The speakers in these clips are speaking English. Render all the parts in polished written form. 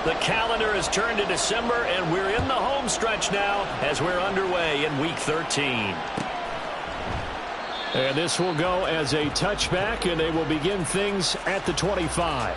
The calendar has turned to December, and we're in the home stretch now as we're underway in Week 13. And this will go as a touchback, and they will begin things at the 25.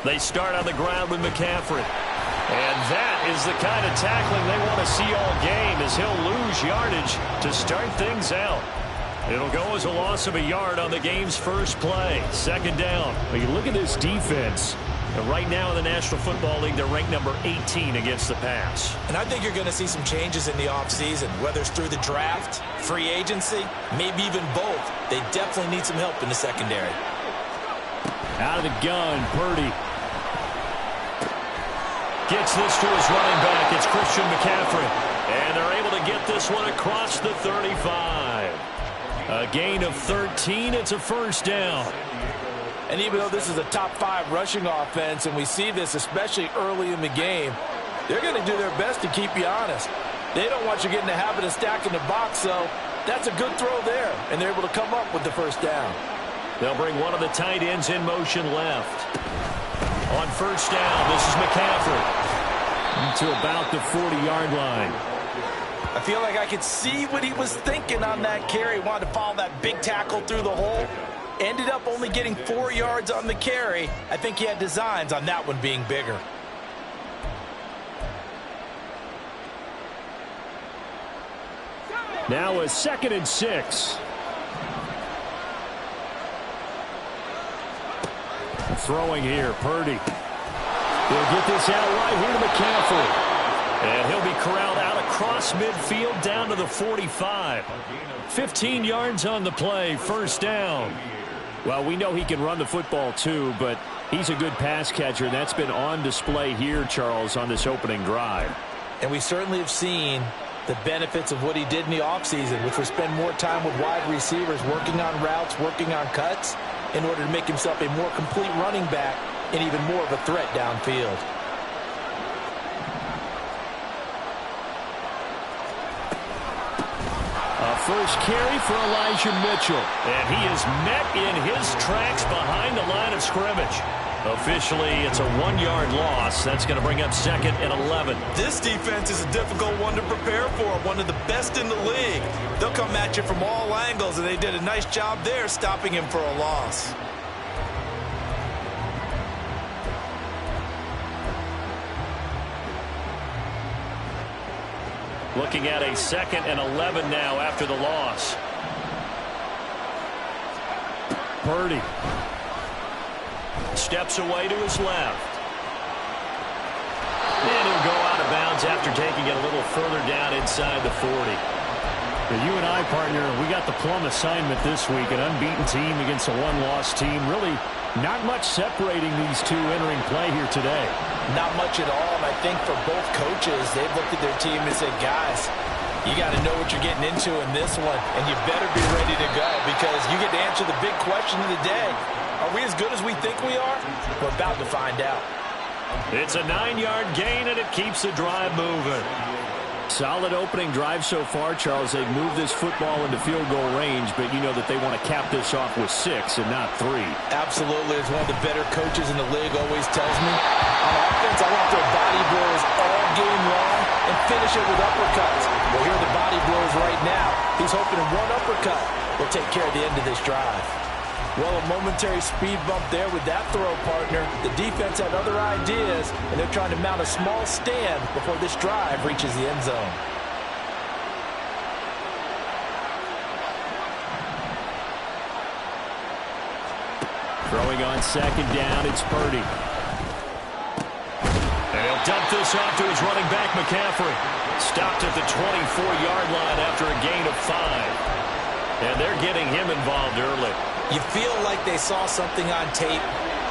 They start on the ground with McCaffrey. And that is the kind of tackling they want to see all game, as he'll lose yardage to start things out. It'll go as a loss of a yard on the game's first play. Second down. Well, you look at this defense. And right now in the National Football League, they're ranked number 18 against the pass. And I think you're going to see some changes in the offseason, whether it's through the draft, free agency, maybe even both. They definitely need some help in the secondary. Out of the gun, Purdy. Gets this to his running back. It's Christian McCaffrey. And they're able to get this one across the 35. A gain of 13. It's a first down. And even though this is a top 5 rushing offense, and we see this especially early in the game, they're going to do their best to keep you honest. They don't want you getting the habit of stacking the box, so that's a good throw there. And they're able to come up with the first down. They'll bring one of the tight ends in motion left. On first down, this is McCaffrey. To about the 40-yard line. I feel like I could see what he was thinking on that carry. Wanted to follow that big tackle through the hole. Ended up only getting 4 yards on the carry. I think he had designs on that one being bigger. Now a 2nd and 6. Throwing here, Purdy. He'll get this out right here to McCaffrey. And he'll be corralled out across midfield down to the 45. 15 yards on the play, first down. Well, we know he can run the football too, but he's a good pass catcher, and that's been on display here, Charles, on this opening drive. And we certainly have seen the benefits of what he did in the offseason, which was spend more time with wide receivers, working on routes, working on cuts, in order to make himself a more complete running back and even more of a threat downfield. A first carry for Elijah Mitchell. And he is met in his tracks behind the line of scrimmage. Officially, it's a 1-yard loss. That's going to bring up 2nd and 11. This defense is a difficult one to prepare for, one of the best in the league. They'll come at you from all angles, and they did a nice job there stopping him for a loss. Looking at a 2nd and 11 now after the loss. Purdy. Steps away to his left. And he'll go out of bounds after taking it a little further down inside the 40. For you and I, partner, we got the plum assignment this week. An unbeaten team against a one-loss team. Really not much separating these two entering play here today. Not much at all, and I think for both coaches, they've looked at their team and said, guys, you got to know what you're getting into in this one, and you better be ready to go because you get to answer the big question of the day. Are we as good as we think we are? We're about to find out. It's a 9-yard gain, and it keeps the drive moving. Solid opening drive so far, Charles. They've moved this football into field goal range, but you know that they want to cap this off with 6 and not 3. Absolutely. As one of the better coaches in the league always tells me, on offense, I want to throw body blows all game long and finish it with uppercuts. Well, here are the body blows right now. He's hoping in one uppercut will take care of the end of this drive. Well, a momentary speed bump there with that throw, partner. The defense had other ideas, and they're trying to mount a small stand before this drive reaches the end zone. Throwing on 2nd down, it's Purdy. And he'll dump this off to his running back, McCaffrey. Stopped at the 24-yard line after a gain of 5. And they're getting him involved early. You feel like they saw something on tape,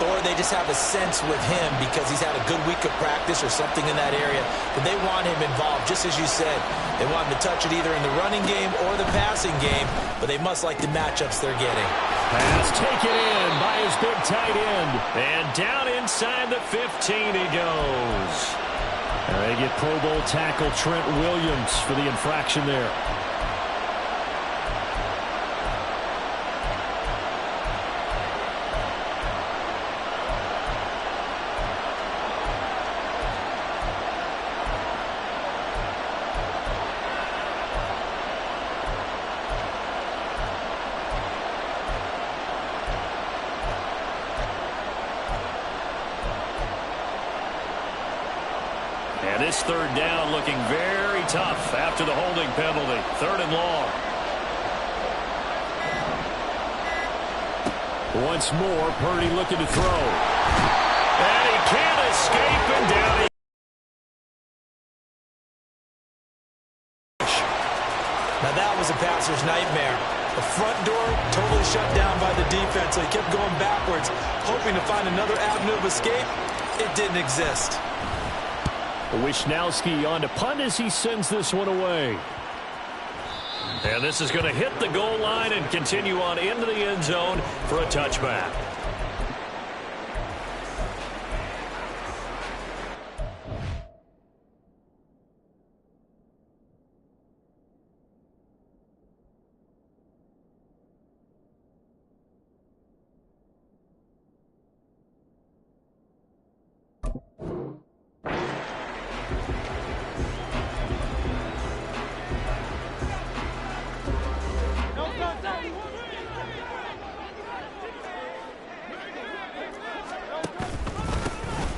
or they just have a sense with him because he's had a good week of practice or something in that area that they want him involved, just as you said. They want him to touch it either in the running game or the passing game, but they must like the matchups they're getting. Pass taken in by his big tight end. And down inside the 15 he goes. And they get Pro Bowl tackle Trent Williams for the infraction there. And this third down looking very tough after the holding penalty. 3rd and long. Once more, Purdy looking to throw. And he can't escape, and down he... Now that was a passer's nightmare. The front door totally shut down by the defense, so he kept going backwards, hoping to find another avenue of escape. It didn't exist. Wisnowski on to punt as he sends this one away. And this is going to hit the goal line and continue on into the end zone for a touchback.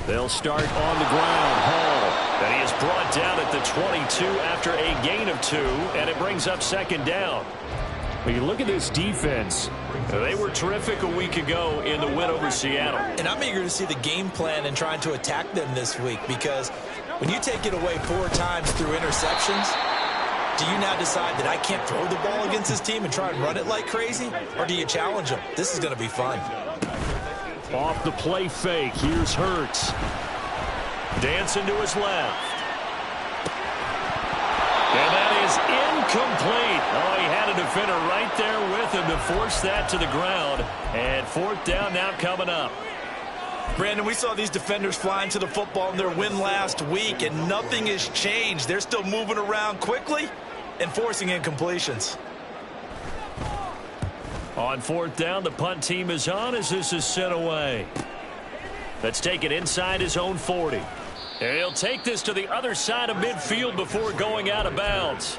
They'll start on the ground. Hall. And he is brought down at the 22 after a gain of 2, and it brings up 2nd down. When you look at this defense, they were terrific a week ago in the win over Seattle. And I'm eager to see the game plan and trying to attack them this week, because when you take it away 4 times through interceptions, do you now decide that I can't throw the ball against this team and try and run it like crazy? Or do you challenge them? This is going to be fun. off the play fake. Here's Hurts. Dancing to his left. And that is incomplete. Oh, he had a defender right there with him to force that to the ground. And 4th down now coming up. Brandon, we saw these defenders flying to the football in their win last week, and nothing has changed. They're still moving around quickly and forcing incompletions. On 4th down, the punt team is on as this is sent away. Let's take it inside his own 40. And he'll take this to the other side of midfield before going out of bounds.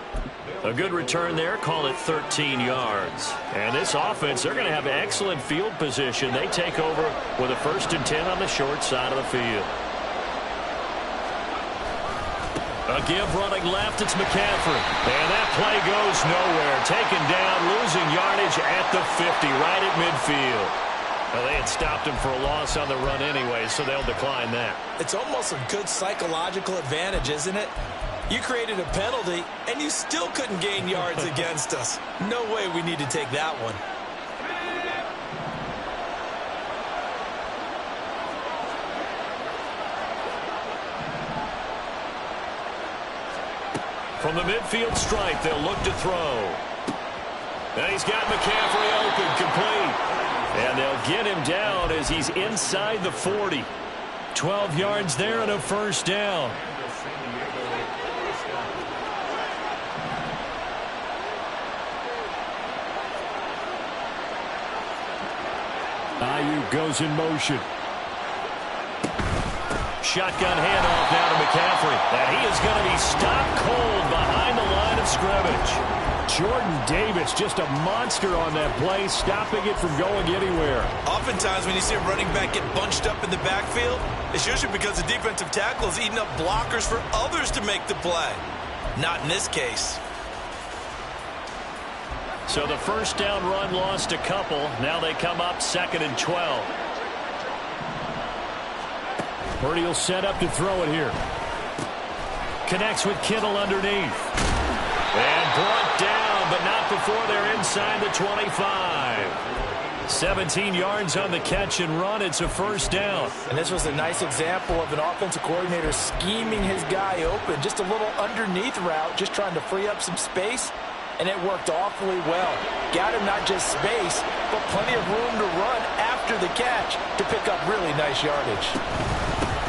A good return there, call it 13 yards. And this offense, they're going to have excellent field position. They take over with a 1st and 10 on the short side of the field. A give running left, it's McCaffrey. And that play goes nowhere. Taken down, losing yardage at the 50, right at midfield. Well, they had stopped him for a loss on the run anyway, so they'll decline that. It's almost a good psychological advantage, isn't it? You created a penalty, and you still couldn't gain yards against us. No way we need to take that one. From the midfield stripe, they'll look to throw. And he's got McCaffrey open, complete. And they'll get him down as he's inside the 40. 12 yards there and a 1st down. Ayuk goes in motion. Shotgun handoff now to McCaffrey. And he is going to be stopped cold behind the line of scrimmage. Jordan Davis, just a monster on that play, stopping it from going anywhere. Oftentimes when you see a running back get bunched up in the backfield, it's usually because the defensive tackle is eating up blockers for others to make the play. Not in this case. So the 1st down run lost a couple. Now they come up 2nd and 12. Purdy will set up to throw it here. Connects with Kittle underneath. And brought down, but not up before they're inside the 25. 17 yards on the catch and run. It's a first down. And this was a nice example of an offensive coordinator scheming his guy open. Just a little underneath route, just trying to free up some space, and it worked awfully well. Got him not just space, but plenty of room to run after the catch to pick up really nice yardage.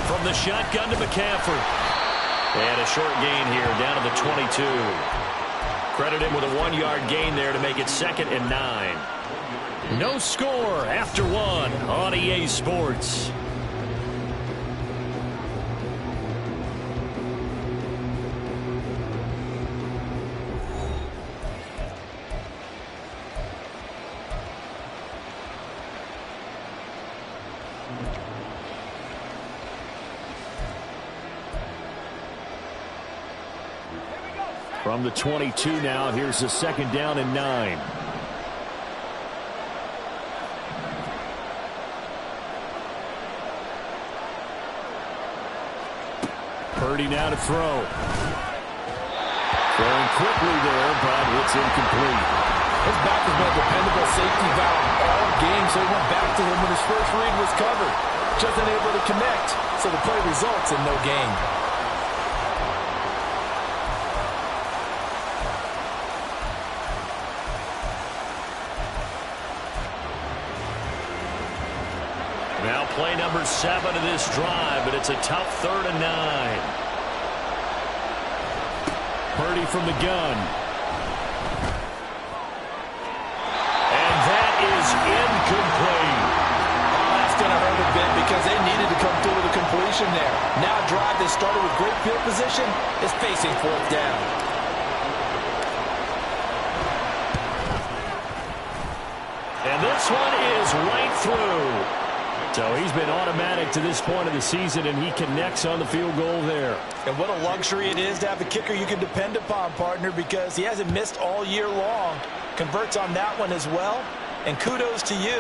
From the shotgun to McCaffrey. And a short gain here down to the 22. Credit him with a 1-yard gain there to make it 2nd and 9. No score after 1 on EA Sports. From the 22 now, here's the 2nd down and 9. Purdy now to throw. Throwing quickly there, but it's incomplete. His back has been a dependable safety valve all game, so he went back to him when his first read was covered. Just unable to connect, so the play results in no gain. Now play number 7 of this drive, but it's a tough 3rd and 9. Purdy from the gun. And that is incomplete. Oh, that's going to hurt a bit because they needed to come through with a completion there. Now a drive that started with great field position is facing 4th down. And this one is right through. So he's been automatic to this point of the season, and he connects on the field goal there. And what a luxury it is to have a kicker you can depend upon, partner, because he hasn't missed all year long. Converts on that one as well. And kudos to you.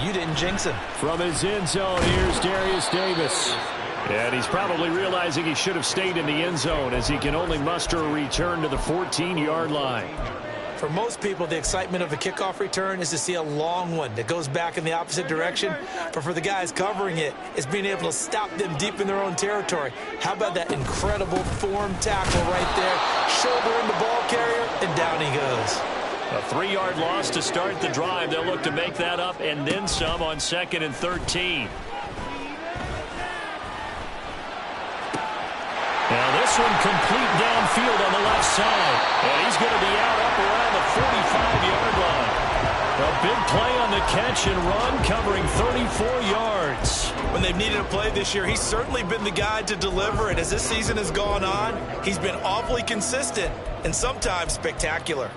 You didn't jinx him. From his end zone, here's Darius Davis. And he's probably realizing he should have stayed in the end zone as he can only muster a return to the 14-yard line. For most people, the excitement of a kickoff return is to see a long one that goes back in the opposite direction. But for the guys covering it, it's being able to stop them deep in their own territory. How about that incredible form tackle right there? Shoulder in the ball carrier, and down he goes. A 3-yard loss to start the drive. They'll look to make that up and then some on 2nd and 13. Now this one complete downfield on the left side. And he's going to be out up around the 45-yard line. A big play on the catch and run, covering 34 yards. When they've needed a play this year, he's certainly been the guy to deliver it. As this season has gone on, he's been awfully consistent and sometimes spectacular.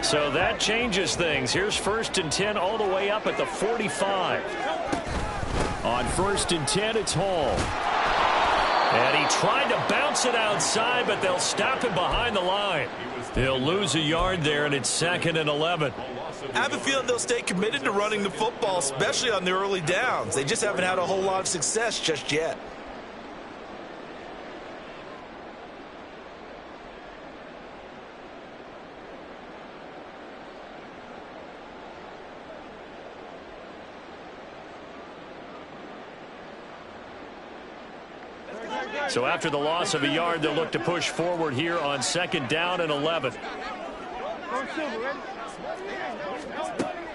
So that changes things. Here's 1st and 10 all the way up at the 45. On 1st and 10, it's Hall. And he tried to bounce it outside, but they'll stop him behind the line. He'll lose a yard there, and it's 2nd and 11. I have a feeling they'll stay committed to running the football, especially on the early downs. They just haven't had a whole lot of success just yet. So after the loss of a yard, they'll look to push forward here on 2nd down and 11.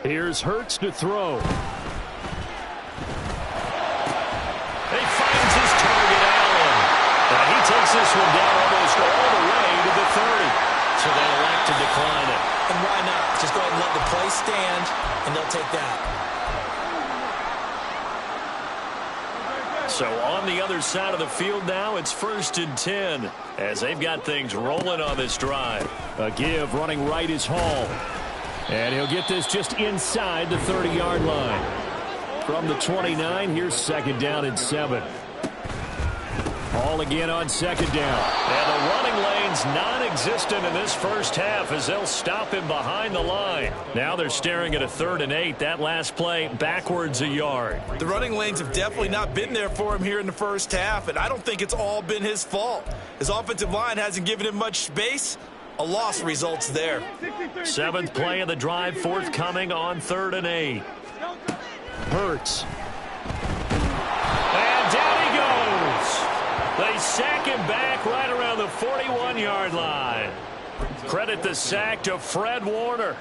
Here's Hurts to throw. He finds his target, Allen. And he takes this one down almost all the way to the 30. So they elect to decline it. And why not? Just go ahead and let the play stand, and they'll take that. So on the other side of the field now, it's 1st and 10 as they've got things rolling on this drive. A give running right is Hall. And he'll get this just inside the 30-yard line. From the 29, here's 2nd down and 7. Hall again on 2nd down. And the running lanes runs non-existent in this first half as they'll stop him behind the line. Now they're staring at a 3rd and 8. That last play backwards a yard. The running lanes have definitely not been there for him here in the first half, and I don't think it's all been his fault. His offensive line hasn't given him much space. A loss results there. 7th play of the drive forthcoming on 3rd and 8. Hurts. And down he goes. They sack him back right around the 41-yard line. Credit the sack to Fred Warner.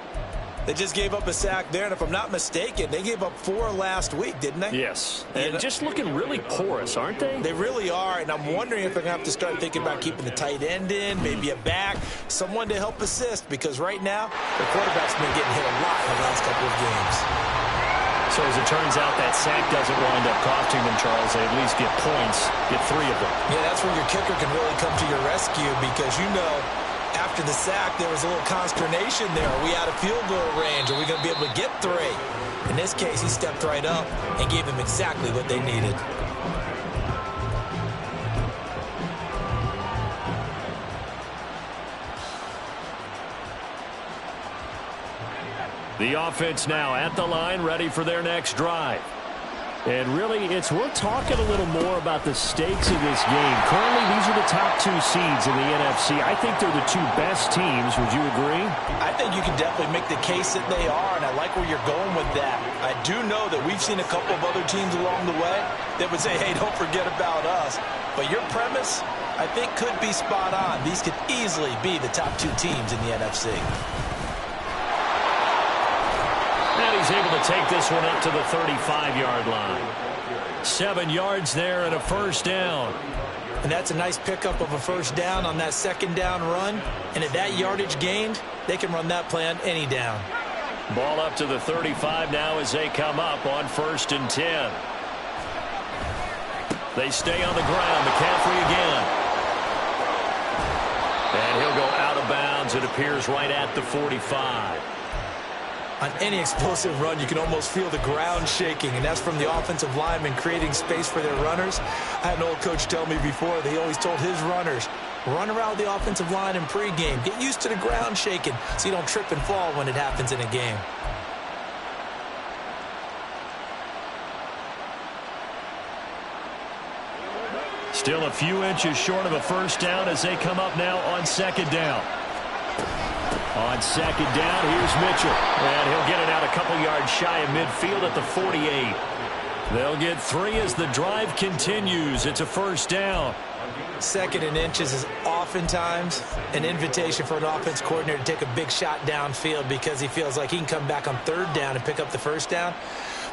They just gave up a sack there, and if I'm not mistaken, they gave up 4 last week, didn't they? Yes, and just looking really porous, aren't they? They really are, and I'm wondering if they're going to have to start thinking about keeping the tight end in, maybe a back, someone to help assist, because right now, the quarterback's been getting hit a lot in the last couple of games. So as it turns out, that sack doesn't wind up costing them, Charles. They at least get points, get 3 of them. Yeah, that's where your kicker can really come to your rescue, because you know, after the sack, there was a little consternation there. Are we out of field goal range? Are we going to be able to get 3? In this case, he stepped right up and gave them exactly what they needed. The offense now at the line, ready for their next drive. And really, it's worth talking a little more about the stakes of this game. Currently, these are the top 2 seeds in the NFC. I think they're the 2 best teams. Would you agree? I think you can definitely make the case that they are, and I like where you're going with that. I do know that we've seen a couple of other teams along the way that would say, hey, don't forget about us. But your premise, I think, could be spot on. These could easily be the top 2 teams in the NFC. And he's able to take this one up to the 35-yard line. 7 yards there and a first down. And that's a nice pickup of a first down on that 2nd down run. And at that yardage gained, they can run that play on any down. Ball up to the 35 now as they come up on 1st and 10. They stay on the ground. McCaffrey again. And he'll go out of bounds. It appears right at the 45. On any explosive run, you can almost feel the ground shaking, and that's from the offensive linemen creating space for their runners. I had an old coach tell me before, they always told his runners, run around the offensive line in pregame. Get used to the ground shaking so you don't trip and fall when it happens in a game. Still a few inches short of a first down as they come up now on 2nd down. On 2nd down, here's Mitchell. And he'll get it out a couple yards shy of midfield at the 48. They'll get 3 as the drive continues. It's a first down. 2nd and inches is oftentimes an invitation for an offense coordinator to take a big shot downfield because he feels like he can come back on 3rd down and pick up the first down.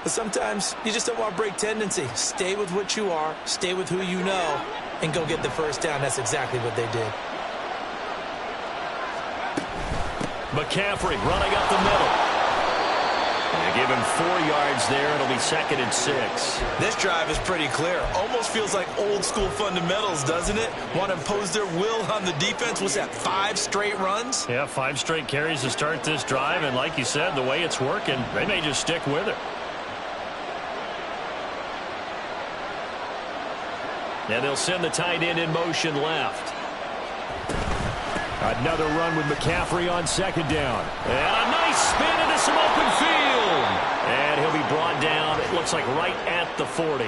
But sometimes you just don't want to break tendency. Stay with what you are, stay with who you know, and go get the first down. That's exactly what they did. McCaffrey running up the middle. They give him 4 yards there. It'll be 2nd and 6. This drive is pretty clear. Almost feels like old school fundamentals, doesn't it? Want to impose their will on the defense. What's that, 5 straight runs? Yeah, 5 straight carries to start this drive. And like you said, the way it's working, they may just stick with it. And they'll send the tight end in motion left. Another run with McCaffrey on 2nd down. And a nice spin into some open field. And he'll be brought down, it looks like right at the 40.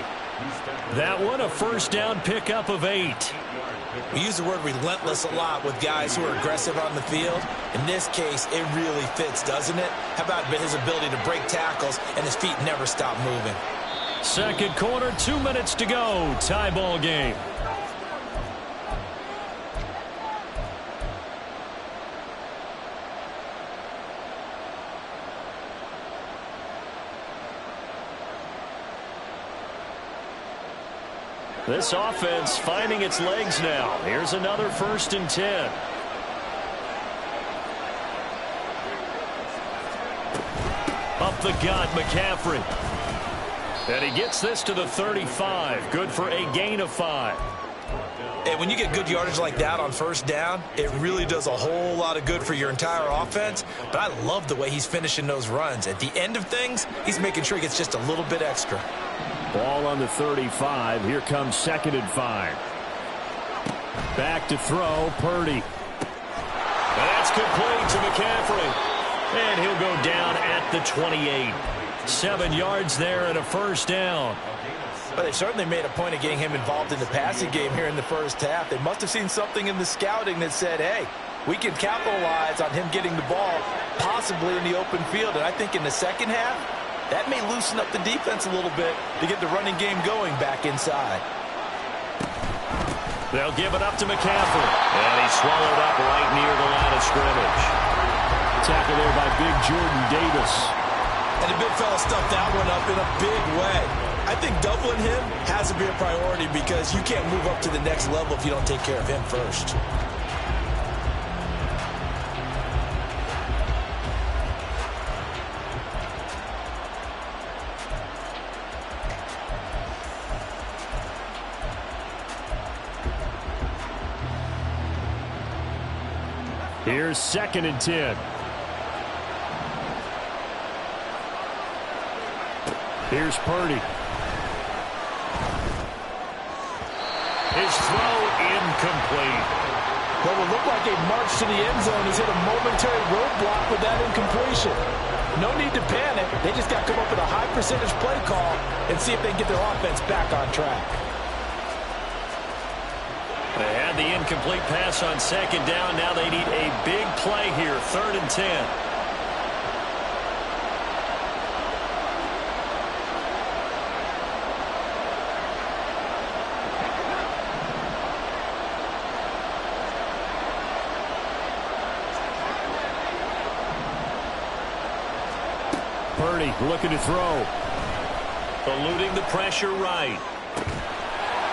That one, a first down pickup of 8. We use the word relentless a lot with guys who are aggressive on the field. In this case, it really fits, doesn't it? How about his ability to break tackles and his feet never stop moving? 2nd quarter, 2 minutes to go. Tie ball game. This offense finding its legs now. Here's another 1st and 10. Up the gut, McCaffrey. And he gets this to the 35. Good for a gain of 5. And when you get good yardage like that on first down, it really does a whole lot of good for your entire offense. But I love the way he's finishing those runs. At the end of things, he's making sure he gets just a little bit extra. Ball on the 35. Here comes 2nd and 5. Back to throw, Purdy. And that's complete to McCaffrey. And he'll go down at the 28. 7 yards there and a first down. But they certainly made a point of getting him involved in the passing game here in the first half. They must have seen something in the scouting that said, hey, we can capitalize on him getting the ball possibly in the open field. And I think in the second half, that may loosen up the defense a little bit to get the running game going back inside. They'll give it up to McCaffrey. And he's swallowed up right near the line of scrimmage. Tackle there by big Jordan Davis. And the big fella stuffed that one up in a big way. I think doubling him has to be a priority because you can't move up to the next level if you don't take care of him first. Here's 2nd and 10. Here's Purdy. His throw incomplete. What will look like a march to the end zone. He's hit a momentary roadblock with that incompletion. No need to panic. They just got to come up with a high percentage play call and see if they can get their offense back on track. They had the incomplete pass on 2nd down. Now they need a big play here. 3rd and 10. Purdy looking to throw. Eluding the pressure right.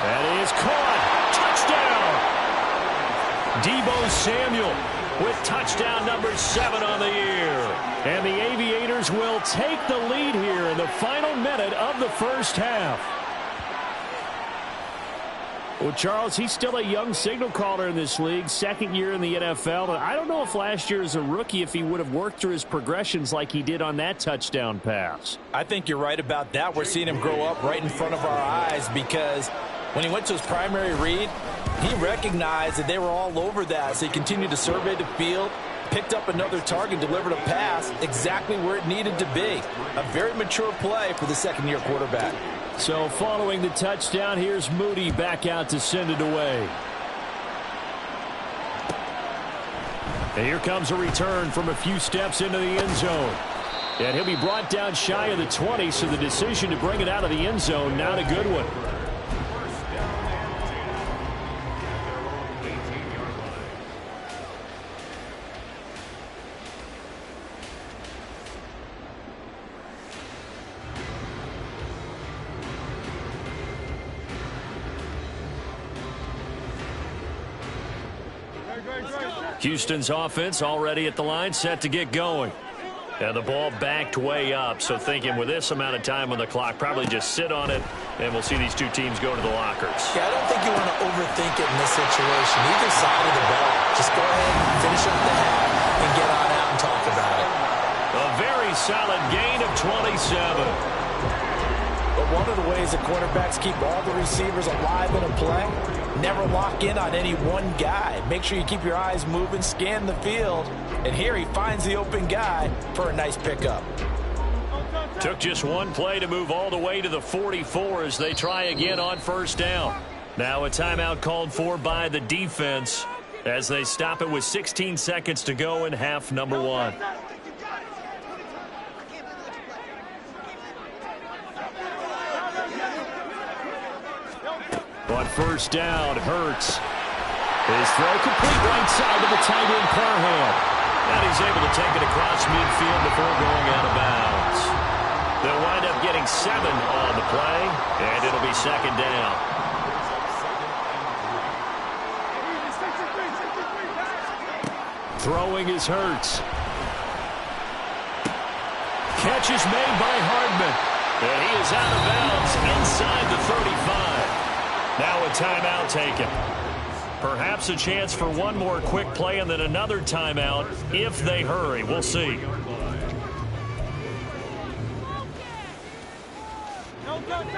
That is caught. Touchdown! Deebo Samuel with touchdown number 7 on the year. And the Aviators will take the lead here in the final minute of the first half. Well, Charles, he's still a young signal caller in this league, 2nd year in the NFL. And I don't know if last year as a rookie if he would have worked through his progressions like he did on that touchdown pass. I think you're right about that. We're seeing him grow up right in front of our eyes because when he went to his primary read, he recognized that they were all over that. So he continued to survey the field, picked up another target, delivered a pass exactly where it needed to be. A very mature play for the 2nd-year quarterback. So following the touchdown, here's Moody back out to send it away. And here comes a return from a few steps into the end zone. And he'll be brought down shy of the 20, so the decision to bring it out of the end zone, not a good one. Houston's offense already at the line, set to get going. And the ball backed way up, so thinking with this amount of time on the clock, probably just sit on it, and we'll see these two teams go to the lockers. Yeah, I don't think you want to overthink it in this situation. Either side of the ball, just go ahead and finish up the half and get on out and talk about it. A very solid gain of 27. But one of the ways the quarterbacks keep all the receivers alive in a play, never lock in on any one guy. Make sure you keep your eyes moving, scan the field, and here he finds the open guy for a nice pickup. Took just one play to move all the way to the 44 as they try again on 1st down. Now a timeout called for by the defense as they stop it with 16 seconds to go in half number 1. On 1st down, Hurts. His throw complete right side to the tight end, Parham. And he's able to take it across midfield before going out of bounds. They'll wind up getting 7 on the play, and it'll be 2nd down. Throwing is Hurts. Catch is made by Hardman. And he is out of bounds inside the 35. Now a timeout taken. Perhaps a chance for one more quick play and then another timeout if they hurry. We'll see.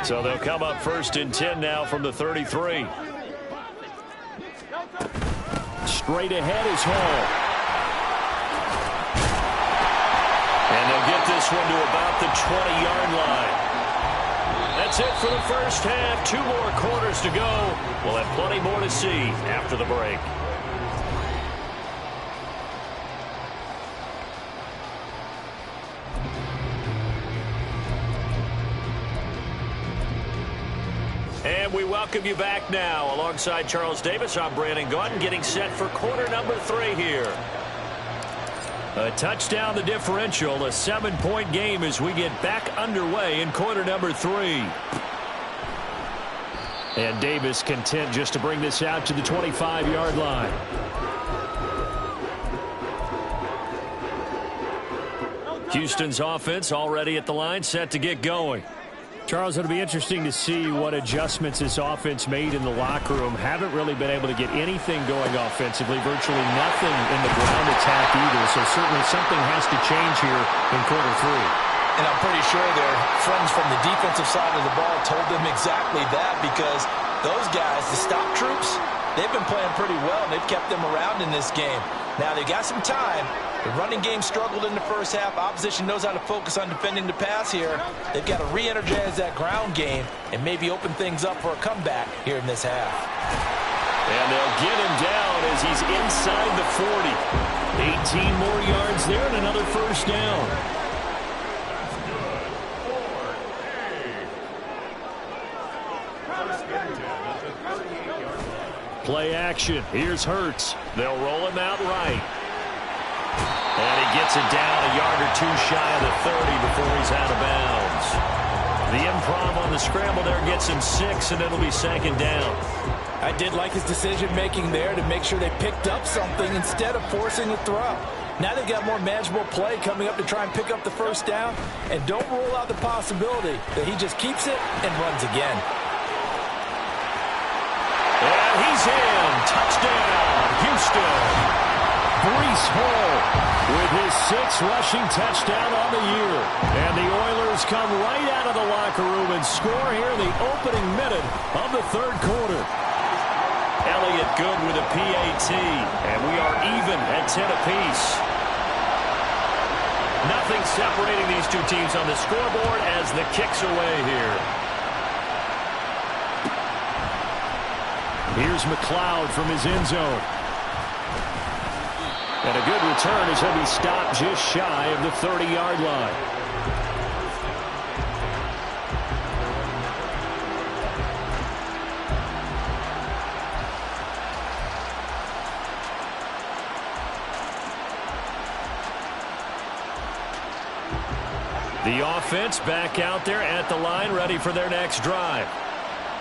So they'll come up 1st and 10 now from the 33. Straight ahead is Hall. And they'll get this one to about the 20-yard line. That's it for the first half. 2 more quarters to go. We'll have plenty more to see after the break. And we welcome you back now. Alongside Charles Davis, I'm Brandon Gotw, getting set for quarter number 3 here. A touchdown the differential, a 7-point game as we get back underway in quarter number 3. And Davis content just to bring this out to the 25-yard line. Houston's offense already at the line, set to get going. Charles, it'll be interesting to see what adjustments this offense made in the locker room. Haven't really been able to get anything going offensively, virtually nothing in the ground attack either. So certainly something has to change here in quarter 3. And I'm pretty sure their friends from the defensive side of the ball told them exactly that, because those guys, the stop troops, they've been playing pretty well, and they've kept them around in this game. Now, they got some time. The running game struggled in the first half. Opposition knows how to focus on defending the pass here. They've got to re-energize that ground game and maybe open things up for a comeback here in this half. And they'll get him down as he's inside the 40. 18 more yards there and another first down. Play action. Here's Hurts. They'll roll him out right. And he gets it down a yard or 2 shy of the 30 before he's out of bounds. The improv on the scramble there gets him 6, and it'll be 2nd down. I did like his decision-making there to make sure they picked up something instead of forcing a throw. Now they've got more manageable play coming up to try and pick up the first down, and don't rule out the possibility that he just keeps it and runs again. And he's in. Touchdown, Houston. Breece Hall with his 6th rushing touchdown on the year. And the Oilers come right out of the locker room and score here in the opening minute of the 3rd quarter. Elliott good with a PAT. And we are even at 10 apiece. Nothing separating these two teams on the scoreboard as the kick's away here. Here's McLeod from his end zone. And a good return as he'll be stopped just shy of the 30-yard line. The offense back out there at the line, ready for their next drive.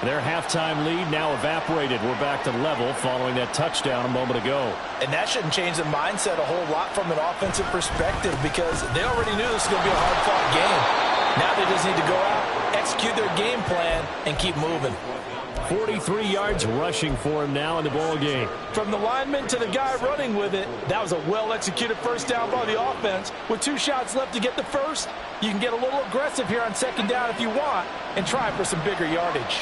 Their halftime lead now evaporated. We're back to level following that touchdown a moment ago. And that shouldn't change the mindset a whole lot from an offensive perspective, because they already knew this was going to be a hard-fought game. Now they just need to go out, execute their game plan, and keep moving. 43 yards rushing for him now in the ball game. From the lineman to the guy running with it, that was a well-executed first down by the offense. With 2 shots left to get the first, you can get a little aggressive here on 2nd down if you want and try for some bigger yardage.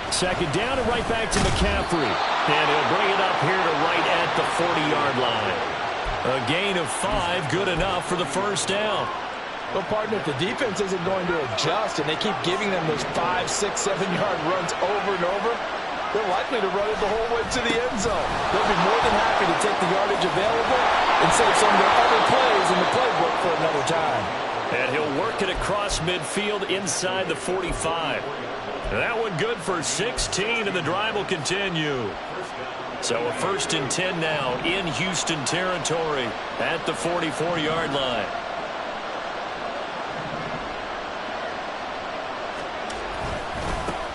Second down and right back to McCaffrey. And he'll bring it up here to right at the 40-yard line. A gain of 5, good enough for the first down. Well, partner, if the defense isn't going to adjust and they keep giving them those 5, 6, 7-yard runs over and over, they're likely to run it the whole way to the end zone. They'll be more than happy to take the yardage available and save some of their other plays in the playbook for another time. And he'll work it across midfield inside the 45. That one good for 16, and the drive will continue. So a 1st and 10 now in Houston territory at the 44-yard line.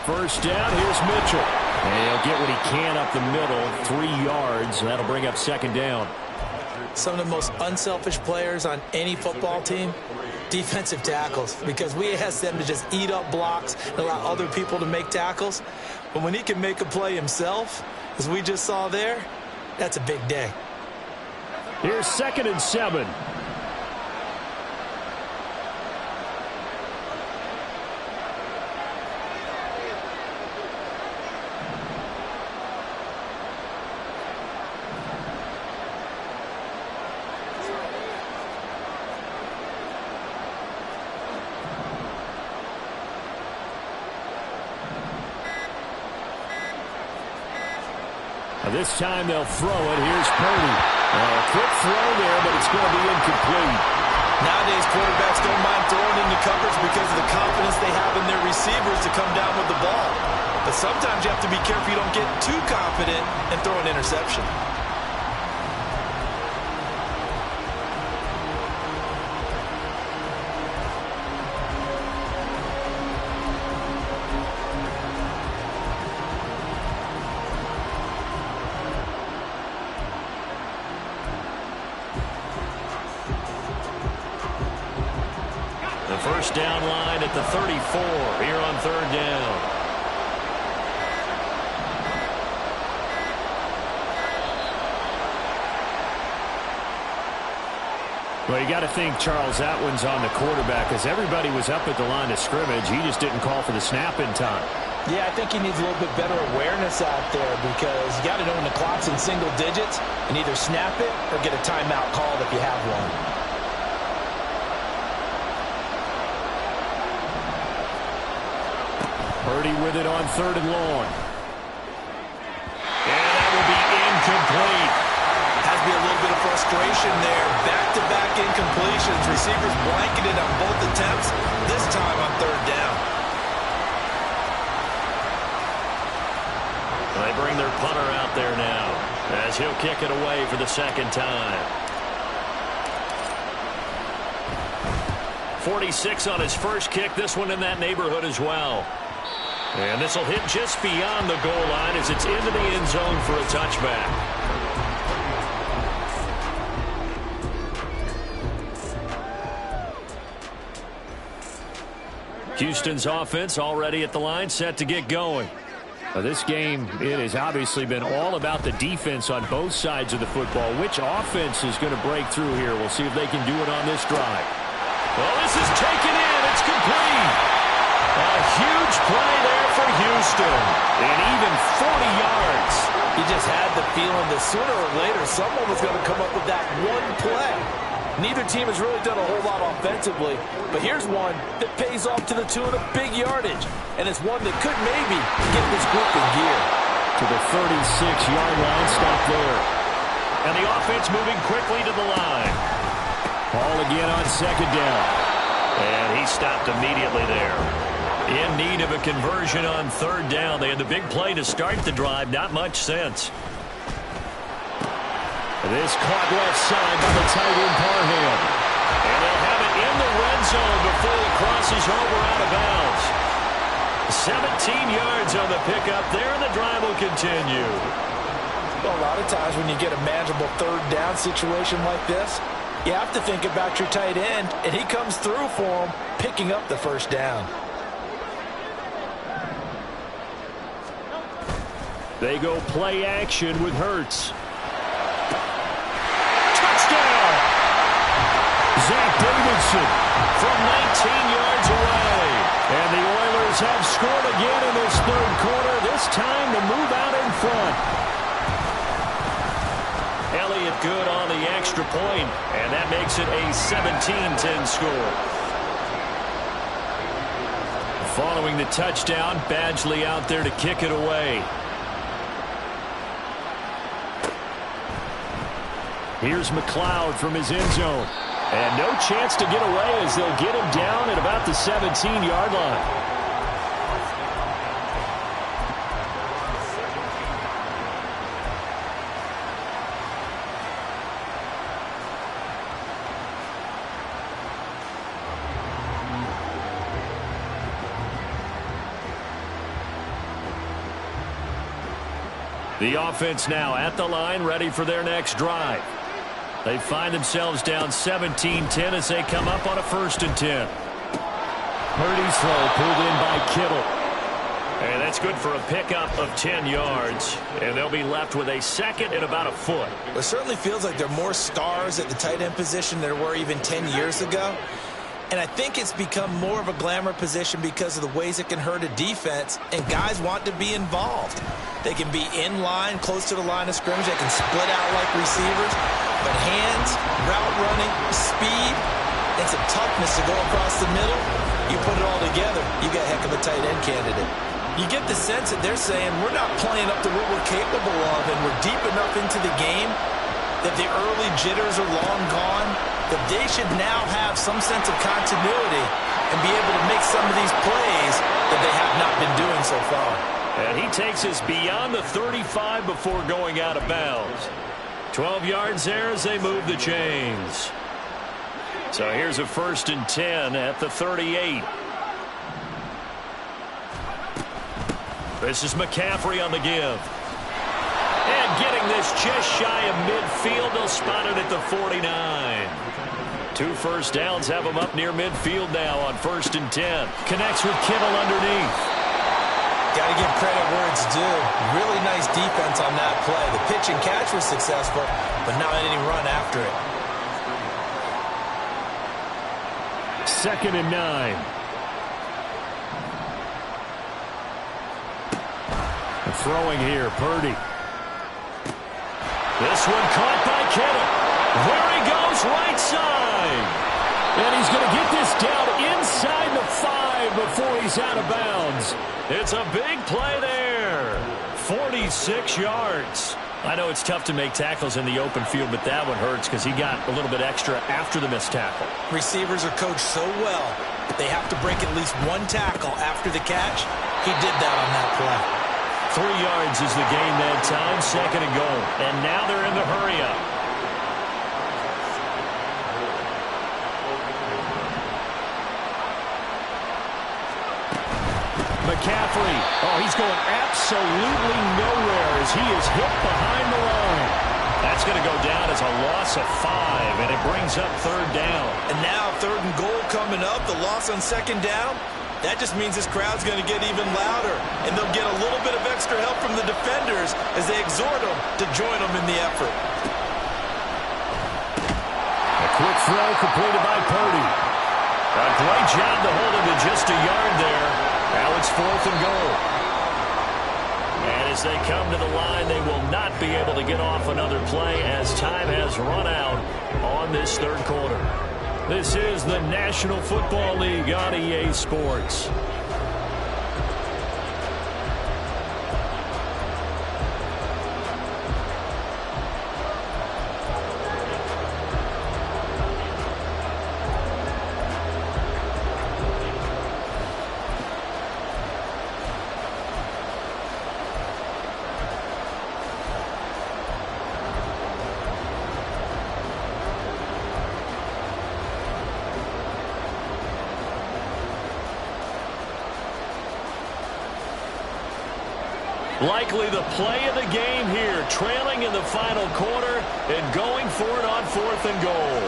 First down, here's Mitchell. And he'll get what he can up the middle, 3 yards, and that'll bring up 2nd down. Some of the most unselfish players on any football team, defensive tackles, because we ask them to just eat up blocks and allow other people to make tackles. But when he can make a play himself, as we just saw there, that's a big day. Here's 2nd and 7. This time they'll throw it. Here's Purdy. A quick throw there, but it's going to be incomplete. Nowadays, quarterbacks don't mind throwing into coverage because of the confidence they have in their receivers to come down with the ball. But sometimes you have to be careful you don't get too confident and throw an interception. First down line at the 34 here on third down. Well, you got to think, Charles, that one's on the quarterback as everybody was up at the line of scrimmage. He just didn't call for the snap in time. Yeah, I think he needs a little bit better awareness out there because you got to know when the clock's in single digits and either snap it or get a timeout called if you have one. Purdy with it on third and long. And that will be incomplete. Has to be a little bit of frustration there. Back-to-back incompletions. Receivers blanketed on both attempts, this time on third down. They bring their punter out there now as he'll kick it away for the second time. 46 on his first kick. This one in that neighborhood as well. And this will hit just beyond the goal line as it's into the end zone for a touchback. Houston's offense already at the line, set to get going. This game, it has obviously been all about the defense on both sides of the football. Which offense is going to break through here? We'll see if they can do it on this drive. Well, this is taken in. It's complete. A huge play there for Houston. And even 40 yards. You just had the feeling that sooner or later someone was going to come up with that one play. Neither team has really done a whole lot offensively, but here's one that pays off to the tune of big yardage, and it's one that could maybe get this group in gear. To the 36-yard line, stop there. And the offense moving quickly to the line. Ball again on second down. And he stopped immediately there. In need of a conversion on third down. They had the big play to start the drive. Not much sense. This caught left side by the tight end Parham. And they'll have it in the red zone before it crosses over out of bounds. 17 yards on the pickup there, and the drive will continue. Well, a lot of times when you get a manageable third down situation like this, you have to think about your tight end, and he comes through for him, picking up the first down. They go play action with Hurts. Touchdown! Zach Davidson from 19 yards away. And the Oilers have scored again in this third quarter, this time to move out in front. Elliott good on the extra point, and that makes it a 17-10 score. Following the touchdown, Badgley out there to kick it away. Here's McLeod from his end zone. And no chance to get away as they'll get him down at about the 17-yard line. The offense now at the line, ready for their next drive. They find themselves down 17-10 as they come up on a 1st and 10. Purdy's throw pulled in by Kittle. And that's good for a pickup of 10 yards. And they'll be left with a second and about a foot. It certainly feels like there are more stars at the tight end position than there were even 10 years ago. And I think it's become more of a glamour position because of the ways it can hurt a defense, and guys want to be involved. They can be in line, close to the line of scrimmage. They can split out like receivers. But hands, route running, speed, and some toughness to go across the middle, you put it all together, you got a heck of a tight end candidate. You get the sense that they're saying we're not playing up to what we're capable of, and we're deep enough into the game that the early jitters are long gone, that they should now have some sense of continuity and be able to make some of these plays that they have not been doing so far. And he takes us beyond the 35 before going out of bounds. 12 yards there as they move the chains. So here's a 1st and 10 at the 38. This is McCaffrey on the give. And getting this just shy of midfield. They'll spot it at the 49. 2 first downs have him up near midfield now on 1st and 10. Connects with Kittle underneath. Got to give credit where it's due. Really nice defense on that play. The pitch and catch was successful, but not any run after it. 2nd and 9. Throwing here, Purdy. This one caught by Kittle. There he goes, right side. And he's going to get this down inside the 5 before he's out of bounds. It's a big play there. 46 yards. I know it's tough to make tackles in the open field, but that one hurts because he got a little bit extra after the missed tackle. Receivers are coached so well, they have to break at least one tackle after the catch. He did that on that play. 3 yards is the gain that time, 2nd and goal. And now they're in the hurry-up. McCaffrey. Oh, he's going absolutely nowhere as he is hit behind the line. That's going to go down as a loss of 5, and it brings up 3rd down. And now 3rd and goal coming up, the loss on 2nd down. That just means this crowd's going to get even louder, and they'll get a little bit of extra help from the defenders as they exhort them to join them in the effort. A quick throw completed by Purdy. A great job to hold him to just a yard there. Now it's 4th and goal. And as they come to the line, they will not be able to get off another play as time has run out on this 3rd quarter. This is the National Football League on EA Sports. Likely the play of the game here, trailing in the final quarter and going for it on 4th and goal.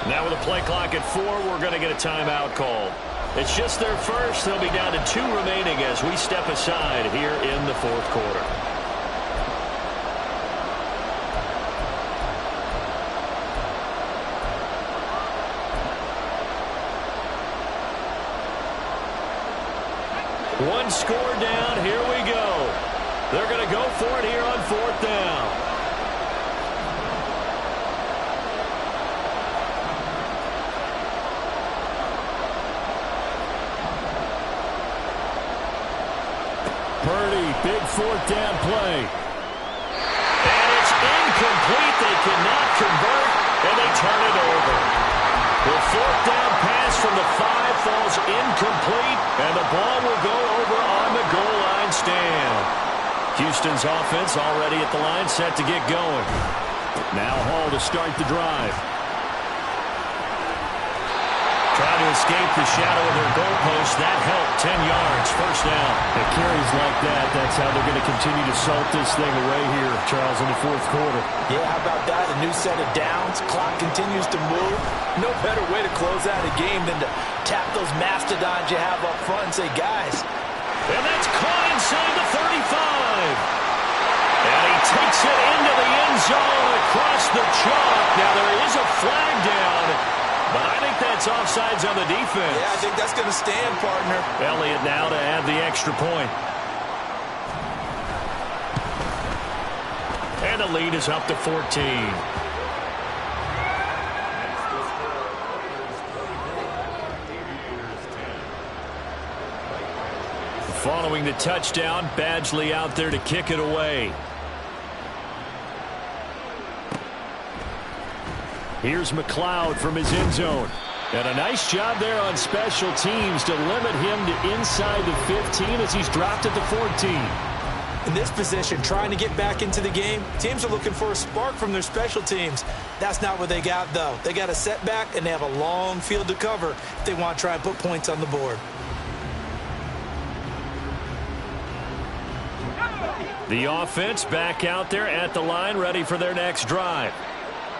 Now with a play clock at 4, we're going to get a timeout called. It's just their first. They'll be down to 2 remaining as we step aside here in the 4th quarter. One score down. Here we go. They're going to go for it here on 4th down. Purdy, big 4th down play. And it's incomplete. They cannot convert, and they turn it over. The 4th down pass from the 5 falls incomplete, and the ball will go over on the goal line stand. Houston's offense already at the line, set to get going. Now Hall to start the drive. Trying to escape the shadow of their goalpost. That helped. 10 yards, 1st down. It carries like that. That's how they're going to continue to salt this thing away here, Charles, in the 4th quarter. Yeah, how about that? A new set of downs. Clock continues to move. No better way to close out a game than to tap those mastodons you have up front and say, guys. And that's caught inside the 35. And he takes it into the end zone across the chalk. Now there is a flag down, but I think that's offsides on the defense. Yeah, I think that's going to stand, partner. Elliott now to add the extra point. And the lead is up to 14. Following the touchdown, Badgley out there to kick it away. Here's McLeod from his end zone. And a nice job there on special teams to limit him to inside the 15 as he's dropped at the 14. In this position, trying to get back into the game, teams are looking for a spark from their special teams. That's not what they got, though. They got a setback, and they have a long field to cover if they want to try and put points on the board. The offense back out there at the line, ready for their next drive.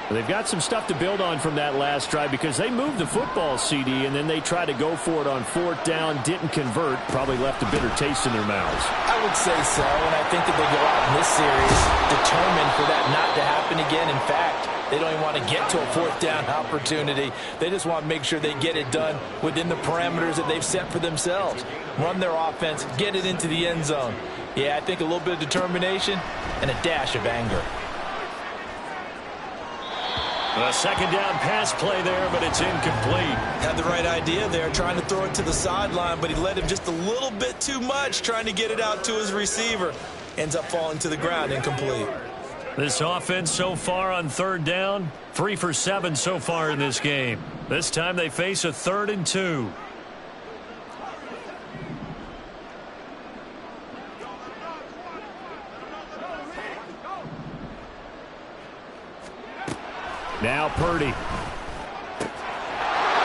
They've got some stuff to build on from that last drive because they moved the football, CD, and then they tried to go for it on 4th down, didn't convert, probably left a bitter taste in their mouths. I would say so, and I think that they go out in this series determined for that not to happen again. In fact, they don't even want to get to a 4th down opportunity. They just want to make sure they get it done within the parameters that they've set for themselves. Run their offense, get it into the end zone. Yeah, I think a little bit of determination and a dash of anger. A 2nd down pass play there, but it's incomplete. Had the right idea there, trying to throw it to the sideline, but he led him just a little bit too much, trying to get it out to his receiver. Ends up falling to the ground, incomplete. This offense so far on 3rd down, 3 for 7 so far in this game. This time they face a 3rd and 2. Now Purdy.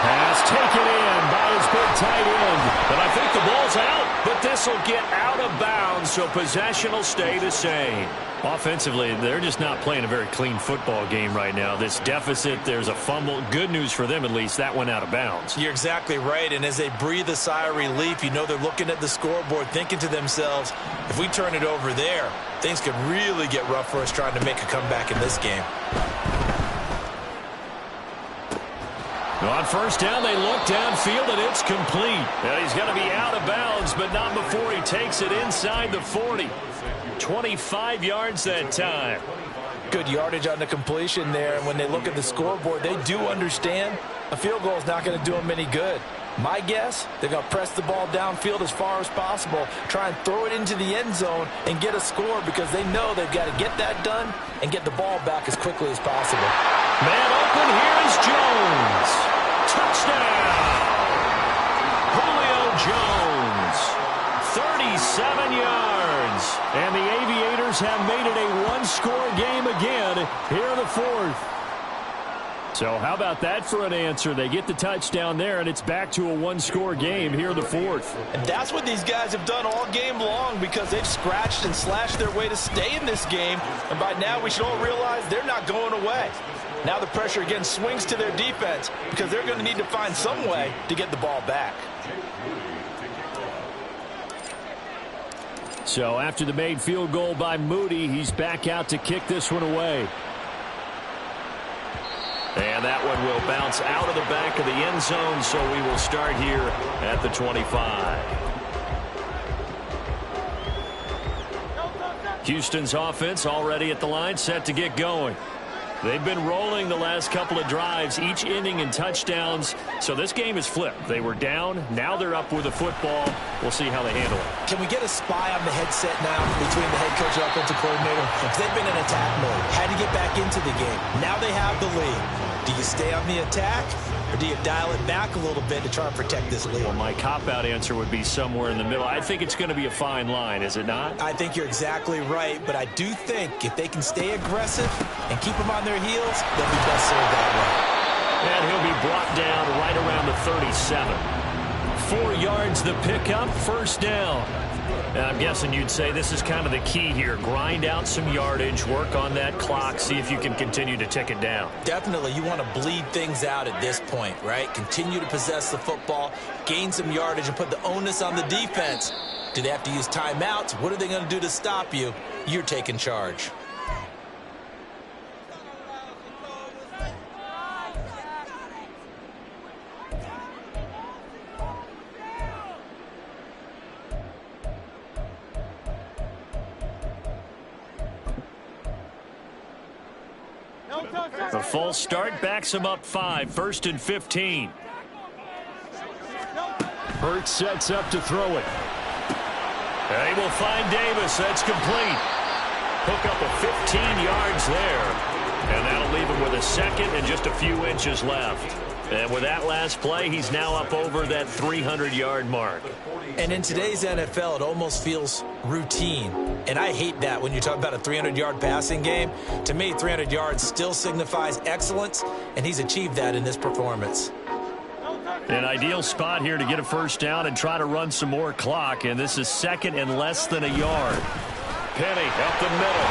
Pass taken in by his big tight end. But I think the ball's out. But this will get out of bounds, so possession will stay the same. Offensively, they're just not playing a very clean football game right now. This deficit, there's a fumble. Good news for them, at least. That went out of bounds. You're exactly right. And as they breathe a sigh of relief, you know they're looking at the scoreboard, thinking to themselves, if we turn it over there, things could really get rough for us trying to make a comeback in this game. On 1st down, they look downfield, and it's complete. And he's going to be out of bounds, but not before he takes it inside the 40. 25 yards that time. Good yardage on the completion there. And when they look at the scoreboard, they do understand a field goal is not going to do them any good. My guess, they're going to press the ball downfield as far as possible, try and throw it into the end zone and get a score because they know they've got to get that done and get the ball back as quickly as possible. Man open, here is Jones. Touchdown! Julio Jones, 37 yards. And the Aviators have made it a one-score game again here in the 4th. So how about that for an answer? They get the touchdown there, and it's back to a one-score game here in the 4th. And that's what these guys have done all game long because they've scratched and slashed their way to stay in this game. And by now, we should all realize they're not going away. Now the pressure again swings to their defense because they're going to need to find some way to get the ball back. So after the made field goal by Moody, he's back out to kick this one away. And that one will bounce out of the back of the end zone, so we will start here at the 25. Houston's offense already at the line, set to get going. They've been rolling the last couple of drives, each ending in touchdowns, so this game is flipped. They were down, now they're up with the football. We'll see how they handle it. Can we get a spy on the headset now between the head coach and offensive coordinator? Because they've been in attack mode, had to get back into the game. Now they have the lead. Do you stay on the attack, or do you dial it back a little bit to try and protect this lead? Well, my cop-out answer would be somewhere in the middle. I think it's going to be a fine line, is it not? I think you're exactly right, but I do think if they can stay aggressive and keep them on their heels, they'll be best served that way. And he'll be brought down right around the 37. 4 yards the pickup, 1st down. And I'm guessing you'd say this is kind of the key here. Grind out some yardage, work on that clock, see if you can continue to tick it down. Definitely. You want to bleed things out at this point, right? Continue to possess the football, gain some yardage, and put the onus on the defense. Do they have to use timeouts? What are they going to do to stop you? You're taking charge. The false start backs him up 5, 1st and 15. Hurts sets up to throw it. They will find Davis. That's complete. Hook up of 15 yards there. And that'll leave him with a second and just a few inches left. And with that last play, he's now up over that 300-yard mark. And in today's NFL, it almost feels routine. And I hate that when you talk about a 300-yard passing game. To me, 300 yards still signifies excellence, and he's achieved that in this performance. An ideal spot here to get a first down and try to run some more clock. And this is second and less than a yard. Penny up the middle.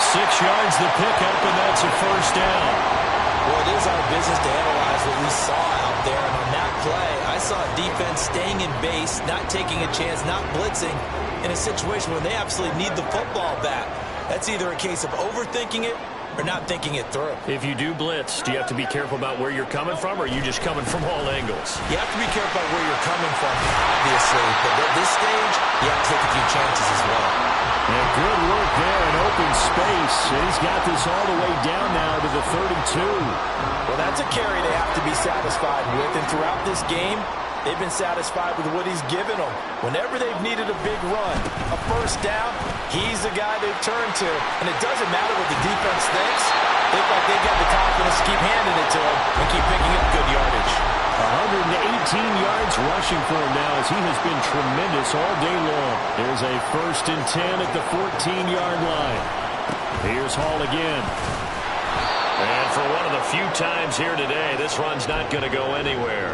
6 yards the pickup, and that's a first down. Well, it is our business to analyze what we saw out there. And on that play, I saw a defense staying in base, not taking a chance, not blitzing, in a situation where they absolutely need the football back. That's either a case of overthinking it or not thinking it through. If you do blitz, do you have to be careful about where you're coming from, or are you just coming from all angles? You have to be careful about where you're coming from, obviously. But at this stage, you have to take a few chances as well. And good work there in open space. And he's got this all the way down now to the 32. Well, that's a carry they have to be satisfied with. And throughout this game, they've been satisfied with what he's given them. Whenever they've needed a big run, a first down, he's the guy they've turned to. And it doesn't matter what the defense thinks. They look like they've got the confidence to keep handing it to him and keep picking up good yardage. 118 yards rushing for him now as he has been tremendous all day long. There's a 1st and 10 at the 14-yard line. Here's Hall again. And for one of the few times here today, this run's not going to go anywhere.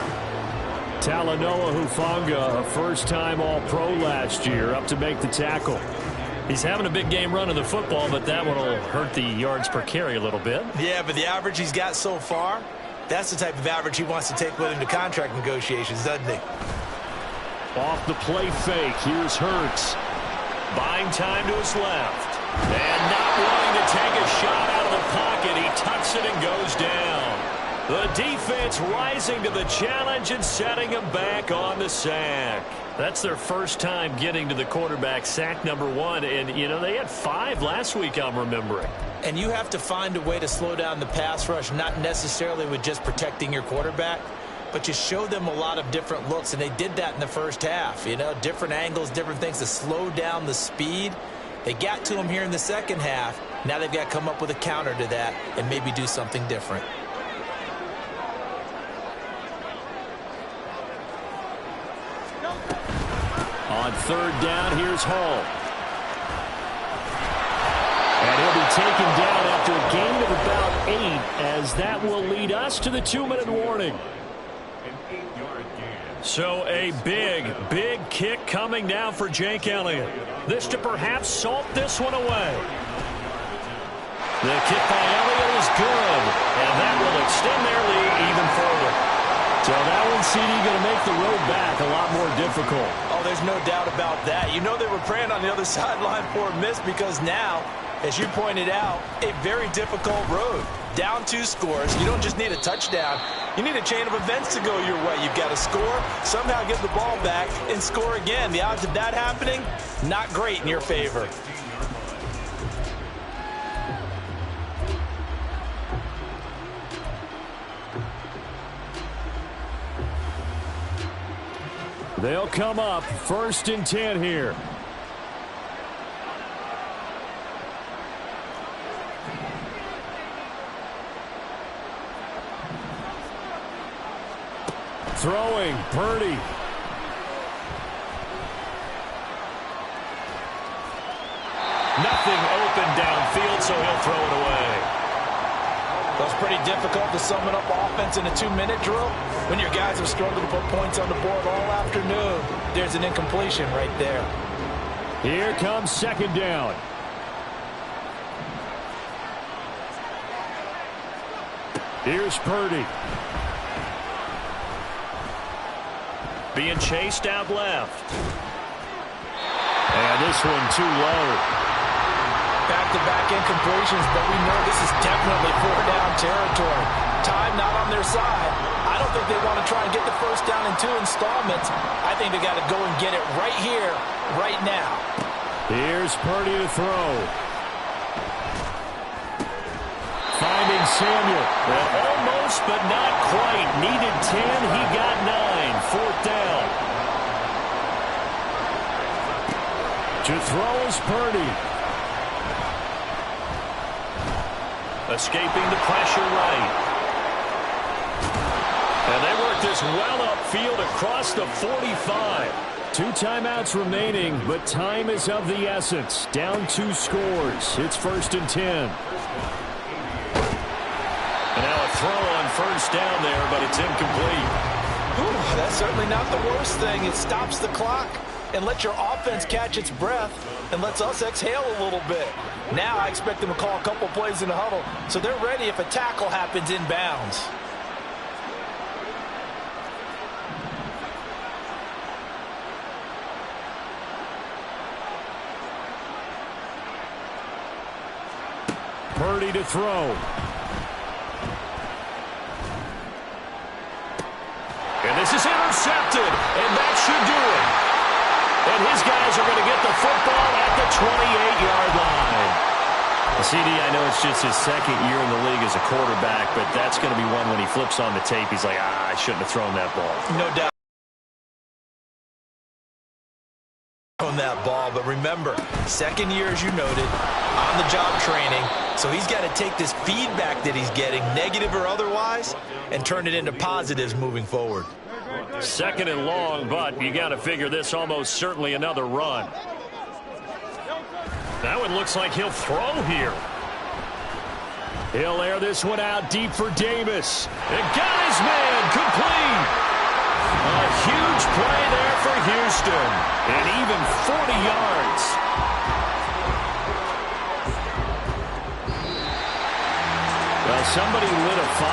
Talanoa Hufanga, a first-time All-Pro last year, up to make the tackle. He's having a big game running the football, but that one will hurt the yards per carry a little bit. Yeah, but the average he's got so far, that's the type of average he wants to take with him to contract negotiations, doesn't he? Off the play fake, here's Hurts. Buying time to his left. And not wanting to take a shot out of the pocket, he tucks it and goes down. The defense rising to the challenge and setting him back on the sack. That's their first time getting to the quarterback, sack number 1. And, you know, they had 5 last week, I'm remembering. And you have to find a way to slow down the pass rush, not necessarily with just protecting your quarterback, but you show them a lot of different looks, and they did that in the first half. You know, different angles, different things to slow down the speed. They got to him here in the second half. Now they've got to come up with a counter to that and maybe do something different. On 3rd down, here's Hall. And he'll be taken down after a gain of about 8, as that will lead us to the 2-minute warning. So a big, big kick coming now for Jake Elliott. This to perhaps salt this one away. The kick by Elliott is good, and that will extend their lead even further. So that one, CD, going to make the road back a lot more difficult. Oh, there's no doubt about that. You know they were praying on the other sideline for a miss, because now, as you pointed out, a very difficult road. Down 2 scores. You don't just need a touchdown. You need a chain of events to go your way. You've got to score, somehow get the ball back, and score again. The odds of that happening, not great in your favor. They'll come up 1st and 10 here. Throwing, Purdy. Nothing open downfield, so he'll throw it away. Well, it's pretty difficult to sum it up offense in a 2-minute drill when your guys have struggled to put points on the board all afternoon. There's an incompletion right there. Here comes 2nd down. Here's Purdy. Being chased out left. And this one too low. Back-to-back incompletions, but we know this is definitely 4-down territory. Time not on their side. I don't think they want to try and get the first down in 2 installments. I think they got to go and get it right here, right now. Here's Purdy to throw. Finding Samuel. Well, almost, but not quite. Needed 10, he got 9. 4th down. To throw is Purdy. Escaping the pressure right. And they work this well upfield across the 45. 2 timeouts remaining, but time is of the essence. Down 2 scores. It's 1st and 10. And now a throw on first down there, but it's incomplete. Ooh, that's certainly not the worst thing. It stops the clock and lets your offense catch its breath and lets us exhale a little bit. Now I expect them to call a couple plays in the huddle, so they're ready if a tackle happens inbounds. Purdy to throw. And this is intercepted, and that should do it. And his guys are going to get the football at the 28-yard line. CD, I know it's just his second year in the league as a quarterback, but that's going to be one when he flips on the tape, he's like, I shouldn't have thrown that ball. No doubt. On that ball, but remember, second year, as you noted, on-the-job training, so he's got to take this feedback that he's getting, negative or otherwise, and turn it into positives moving forward. 2nd and long, but you got to figure this almost certainly another run. That one looks like he'll throw here. He'll air this one out deep for Davis. And got his man complete. A huge play there for Houston. And even 40 yards. Well, somebody lit a fire.